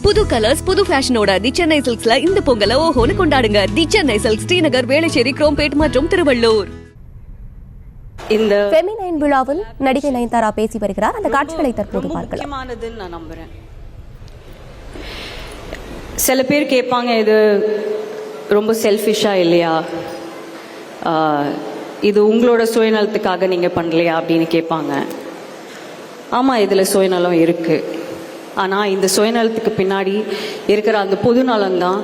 புது கலர்ஸ் புது ஃபேஷனோட தி சென்னை சில்க்ஸ்ல இந்த பொங்கலை ஓஹோன்னு கொண்டாடுங்க. தி சென்னை சில்க்ஸ், ஸ்ரீநகர், வேளச்சேரி, குரோம்பேட் மற்றும் திருவள்ளூர். இந்த ஃபெமினைன் விழாவில் நடிகை நயன்தாரா பேசி வருகிறார். அந்த காட்சிகளை தற்போது பார்க்கலாம். முக்கியமானதுன்னு நான் நம்புறேன். சில பேர் கேட்பாங்க, இது ரொம்ப செல்ஃபிஷா இல்லையா, இது உங்களோட சுயநலத்துக்காக நீங்க பண்ணலையா அப்படின்னு கேட்பாங்க. ஆமா, இதுல சுயநலம் இருக்கு. ஆனா இந்த சுயநலத்துக்கு பின்னாடி இருக்கிற அந்த பொது நலம்தான்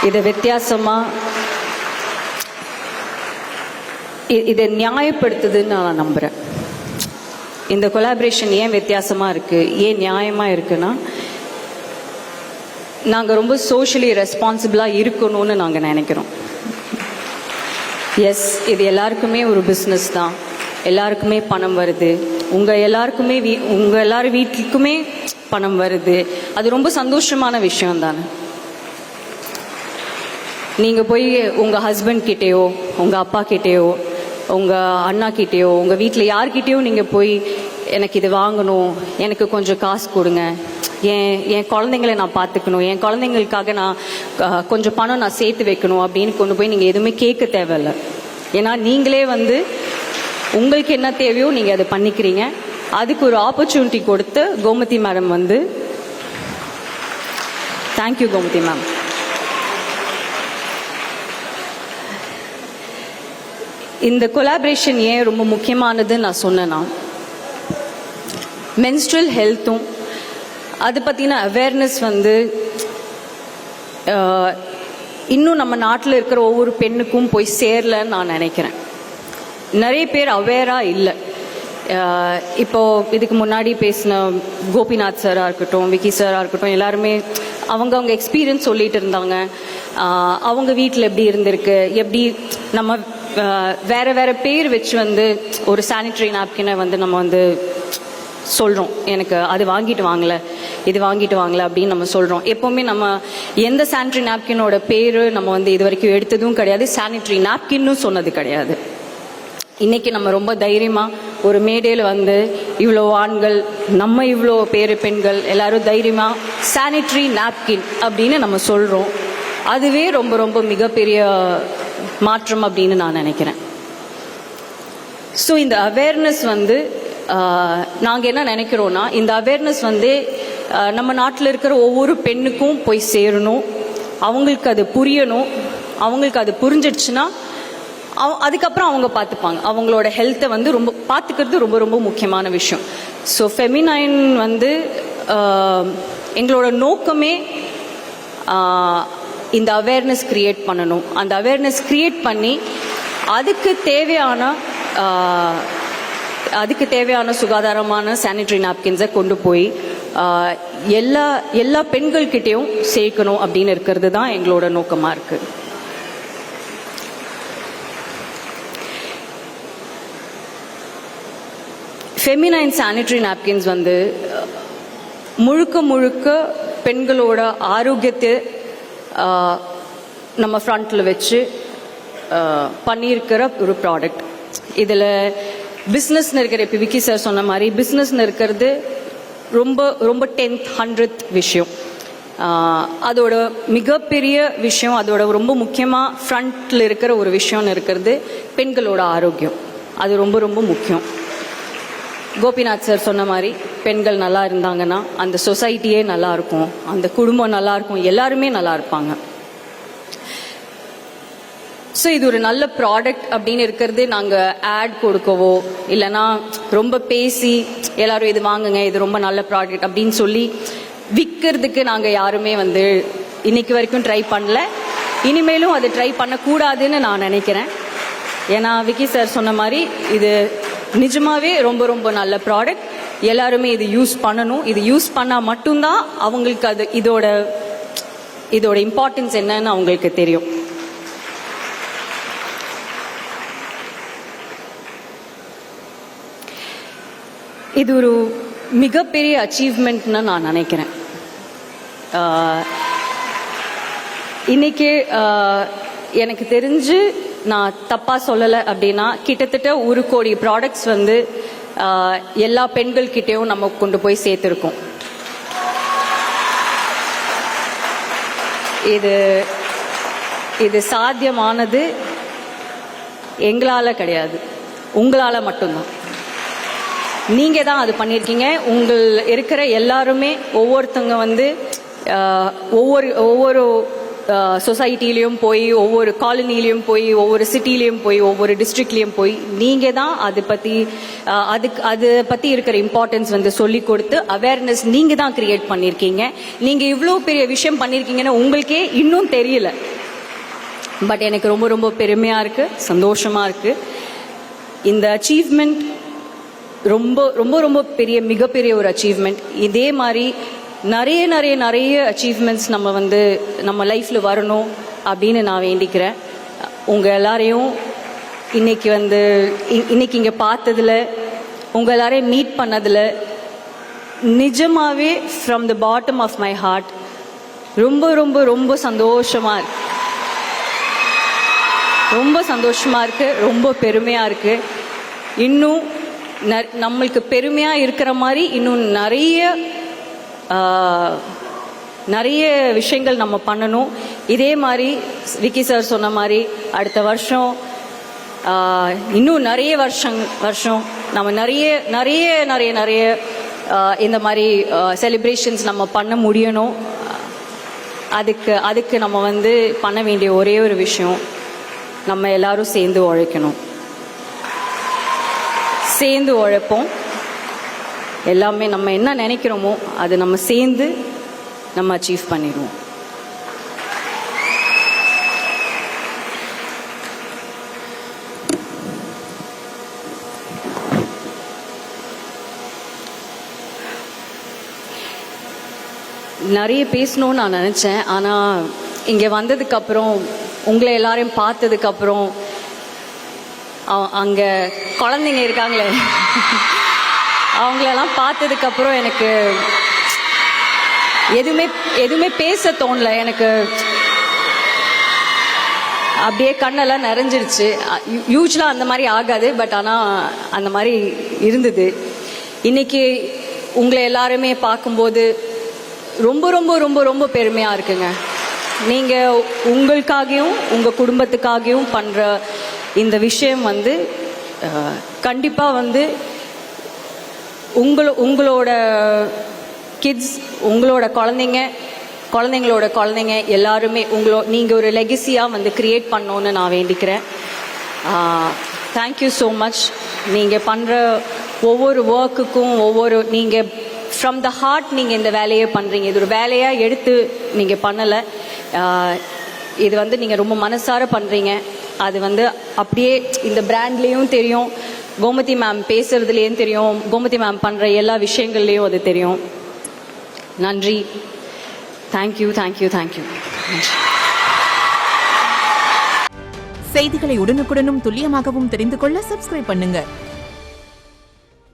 இதை வித்தியாசமா இதை நியாயப்படுத்துதுன்னு நான் நம்புறேன். இந்த கொலாபரேஷன் ஏன் வித்தியாசமா இருக்கு, ஏன் நியாயமா இருக்குன்னா, நாங்க ரொம்ப சோஷியலி ரெஸ்பான்சிபிளா இருக்கணும்னு நாங்க நினைக்கிறோம். எஸ், இது எல்லாருக்குமே ஒரு பிஸ்னஸ் தான், எல்லாருக்குமே பணம் வருது, உங்க எல்லாரும் வீட்டுக்குமே பணம் வருது. அது ரொம்ப சந்தோஷமான விஷயம் தானே. நீங்க போய் உங்க ஹஸ்பண்ட் கிட்டேயோ, உங்க அப்பா கிட்டேயோ, உங்க அண்ணா கிட்டேயோ, உங்க வீட்டில் யார்கிட்டயோ நீங்க போய் எனக்கு இது வாங்கணும், எனக்கு கொஞ்சம் காசு கொடுங்க, என் குழந்தைங்களை நான் பார்த்துக்கணும், என் குழந்தைங்களுக்காக நான் கொஞ்சம் பணம் நான் சேர்த்து வைக்கணும் அப்படின்னு கொண்டு போய் நீங்கள் எதுவுமே கேட்க தேவையில்லை. ஏன்னா நீங்களே உங்களுக்கு என்ன தேவையோ நீங்கள் அதை பண்ணிக்கிறீங்க. அதுக்கு ஒரு ஆப்பர்ச்சுனிட்டி கொடுத்து Gomathi madam thank you Gomathi ma'am. இந்த கொலாபரேஷன் ஏன் ரொம்ப முக்கியமானதுன்னு நான் சொன்னேன்னா, மென்ஸ்ட்ரல் ஹெல்த்தும் அதை பற்றின அவேர்னஸ் இன்னும் நம்ம நாட்டில் இருக்கிற ஒவ்வொரு பெண்ணுக்கும் போய் சேரலன்னு நான் நினைக்கிறேன். நிறைய பேர் அவேராக இல்லை. இப்போ இதுக்கு முன்னாடி பேசின கோபிநாத் சாராக இருக்கட்டும், விக்கி சாராக இருக்கட்டும், எல்லாருமே அவங்க எக்ஸ்பீரியன்ஸ் சொல்லிட்டு இருந்தாங்க. அவங்க வீட்டில் எப்படி இருந்திருக்கு, எப்படி நம்ம வேற பேர் வச்சு ஒரு சானிட்டரி நாப்கினை நம்ம சொல்கிறோம், எனக்கு அது வாங்கிட்டு வாங்கல, இது வாங்கிட்டு வாங்கல அப்படின்னு நம்ம சொல்கிறோம். எப்போவுமே நம்ம எந்த சானிட்டரி நாப்கினோட பேர் நம்ம இது வரைக்கும் எடுத்ததும் கிடையாது, சானிட்டரி நாப்கின்னு சொன்னது கிடையாது. இன்னைக்கு நம்ம ரொம்ப தைரியமாக ஒரு மேடையில் இவ்வளோ ஆண்கள், நம்ம இவ்வளோ பேர் பெண்கள் எல்லாரும் தைரியமாக சானிட்டரி நாப்கின் அப்படின்னு நம்ம சொல்கிறோம். அதுவே ரொம்ப ரொம்ப மிகப்பெரிய மாற்றம் அப்படின்னு நான் நினைக்கிறேன். ஸோ இந்த அவேர்னஸ் நாங்கள் என்ன நினைக்கிறோன்னா, இந்த அவேர்னஸ் நம்ம நாட்டில் இருக்கிற ஒவ்வொரு பெண்ணுக்கும் போய் சேரணும், அவங்களுக்கு அது புரியணும். அவங்களுக்கு அது புரிஞ்சிடுச்சுன்னா அதுக்கப்புறம் அவங்க பார்த்துப்பாங்க. அவங்களோட ஹெல்த்தை ரொம்ப பார்த்துக்கிறது ரொம்ப ரொம்ப முக்கியமான விஷயம். ஸோ ஃபெமினைன் எங்களோட நோக்கமே இந்த அவேர்னஸ் கிரியேட் பண்ணணும். அந்த அவேர்னஸ் கிரியேட் பண்ணி அதுக்கு தேவையான சுகாதாரமான சானிட்டரி நாப்கின்ஸை கொண்டு போய் எல்லா பெண்கள்கிட்டையும் சேர்க்கணும் அப்படின்னு இருக்கிறது தான் எங்களோட நோக்கமாக இருக்கு. ஃபெமினைன் சானிட்டரி நாப்கின்ஸ் முழுக்க பெண்களோட ஆரோக்கியத்தை நம்ம ஃப்ரண்ட்டில் வச்சு பண்ணியிருக்கிற ஒரு ப்ராடக்ட். இதில் பிஸ்னஸ்ன்னு இருக்கிற, இப்போ விக்கி சார் சொன்ன மாதிரி பிஸ்னஸ்ன்னு இருக்கிறது ரொம்ப ரொம்ப 10th 100th விஷயம். அதோட மிகப்பெரிய விஷயம், அதோட ரொம்ப முக்கியமாக ஃப்ரண்ட்டில் இருக்கிற ஒரு விஷயம்னு இருக்கிறது பெண்களோட ஆரோக்கியம். அது ரொம்ப ரொம்ப முக்கியம். கோபிநாத் சார் சொன்ன மாதிரி பெண்கள் நல்லா இருந்தாங்கன்னா அந்த சொசைட்டியே நல்லா இருக்கும், அந்த குடும்பம் நல்லா இருக்கும், எல்லாருமே நல்லா இருப்பாங்க. ஸோ இது ஒரு நல்ல ப்ராடக்ட் அப்படின்னு இருக்கிறது நாங்கள் ஆட் கொடுக்கவோ இல்லைன்னா ரொம்ப பேசி எல்லாரும் இது வாங்குங்க, இது ரொம்ப நல்ல ப்ராடக்ட் அப்படின்னு சொல்லி விற்கிறதுக்கு நாங்கள் யாருமே இன்னைக்கு வரைக்கும் ட்ரை பண்ணல. இனிமேலும் அது ட்ரை பண்ணக்கூடாதுன்னு நான் நினைக்கிறேன். ஏன்னா விக்கி சார் சொன்ன மாதிரி இது நிஜமாவே ரொம்ப ரொம்ப நல்ல ப்ராடக்ட். எல்லாருமே இது யூஸ் பண்ணணும். இது யூஸ் பண்ணால் மட்டும்தான் அவங்களுக்கு அது இதோட இம்பார்ட்டன்ஸ் என்னன்னு அவங்களுக்கு தெரியும். இது ஒரு மிகப்பெரிய அச்சீவ்மெண்ட்னு நான் நினைக்கிறேன். இன்னைக்கு எனக்கு தெரிஞ்சு நான் தப்பாக சொல்லலை அப்படின்னா கிட்டத்தட்ட 1 கோடி ப்ராடக்ட்ஸ் எல்லா பெண்கள்கிட்டையும் நம்ம கொண்டு போய் சேர்த்துருக்கோம். இது இது சாத்தியமானது எங்களால் கிடையாது, உங்களால் மட்டும்தான். நீங்கள் தான் அது பண்ணியிருக்கீங்க. உங்கள் இருக்கிற எல்லாருமே ஒவ்வொருத்தங்க வந்து ஒவ்வொரு சொசைட்டிலையும் போய், ஒவ்வொரு காலனிலையும் போய், ஒவ்வொரு சிட்டிலையும் போய், ஒவ்வொரு டிஸ்ட்ரிக்ட்லேயும் போய் நீங்கள் தான் அதை பற்றி இருக்கிற இம்பார்ட்டன்ஸ் வந்து சொல்லி கொடுத்து அவேர்னஸ் நீங்கள் தான் கிரியேட் பண்ணியிருக்கீங்க. நீங்கள் இவ்வளோ பெரிய விஷயம் பண்ணியிருக்கீங்கன்னு உங்களுக்கே இன்னும் தெரியல. பட் எனக்கு ரொம்ப ரொம்ப பெருமையாக இருக்குது, சந்தோஷமாக இருக்குது. இந்த அச்சீவ்மெண்ட் ரொம்ப ரொம்ப ரொம்ப மிகப்பெரிய ஒரு அச்சீவ்மெண்ட். இதே மாதிரி நிறைய நிறைய நிறைய அச்சீவ்மெண்ட்ஸ் நம்ம லைஃப்பில் வரணும் அப்படின்னு நான் வேண்டிக்கிறேன். உங்கள் எல்லாரையும் இன்னைக்கு இங்கே பார்த்ததில், உங்கள் எல்லாரையும் மீட் பண்ணதில் நிஜமாகவே from the bottom of my heart ரொம்ப ரொம்ப ரொம்ப சந்தோஷமாக இருக்கு. ரொம்ப சந்தோஷமாக இருக்குது, ரொம்ப பெருமையாக இருக்குது. இன்னும் நம்மளுக்கு பெருமையாக இருக்கிற மாதிரி இன்னும் நிறைய விஷயங்கள் நம்ம பண்ணணும். இதே மாதிரி விக்கி சார் சொன்ன மாதிரி அடுத்த வருஷம் இன்னும் நிறைய வருஷம் நம்ம நிறைய நிறைய நிறைய நிறைய இந்த மாதிரி செலிப்ரேஷன்ஸ் நம்ம பண்ண முடியணும். அதுக்கு நம்ம வந்து பண்ண வேண்டிய ஒரே ஒரு விஷயம், நம்ம எல்லாரும் சேர்ந்து உழைக்கணும். சேர்ந்து உழைப்போம். எல்லாமே நம்ம என்ன நினைக்கிறோமோ அது நம்ம சேர்ந்து நம்ம அச்சீவ் பண்ணிடுவோம். நிறைய பேசணும்னு நான் நினச்சேன். ஆனால் இங்கே வந்ததுக்கப்புறம், உங்களை எல்லாரையும் பார்த்ததுக்கப்புறம், அங்கே குழந்தைங்க இருக்காங்களே அவங்களெல்லாம் பார்த்ததுக்கப்புறம் எனக்கு எதுவுமே பேச தோணல. எனக்கு அப்படியே கண்ணெல்லாம் நிறைஞ்சிருச்சு. யூஸ்வலாக அந்த மாதிரி ஆகாது, பட் ஆனால் அந்த மாதிரி இருந்தது. இன்னைக்கு உங்களை எல்லாருமே பார்க்கும்போது ரொம்ப ரொம்ப ரொம்ப ரொம்ப பெருமையாக இருக்குங்க. நீங்கள் உங்களுக்காகவும் உங்கள் குடும்பத்துக்காகவும் பண்ணுற இந்த விஷயம் வந்து கண்டிப்பாக வந்து உங்களோட கிட்ஸ், உங்களோட குழந்தைங்களோட குழந்தைங்க எல்லாருமே நீங்கள் ஒரு லெகசியாக வந்து கிரியேட் பண்ணோன்னு நான் வேண்டிக்கிறேன். Thank you so much. நீங்கள் பண்ணுற ஒவ்வொரு ஒர்க்குக்கும் நீங்கள் ஃப்ரம் த ஹார்ட் நீங்கள் இந்த வேலையை பண்ணுறீங்க. இது ஒரு வேலையாக எடுத்து நீங்கள் பண்ணலை. இது வந்து நீங்கள் ரொம்ப மனசார பண்ணுறீங்க. அது வந்து அப்படியே இந்த பிராண்ட்லேயும் தெரியும், கோமதி மேம் பேசுறதுலேயும் தெரியும், கோமதி மேம் பண்ணுற எல்லா விஷயங்கள்லேயும் அது தெரியும். நன்றி. Thank you thank you thank you. செய்திகளை உடனுக்குடனும் துல்லியமாகவும் தெரிந்து கொள்ள சப்ஸ்கிரைப் பண்ணுங்க.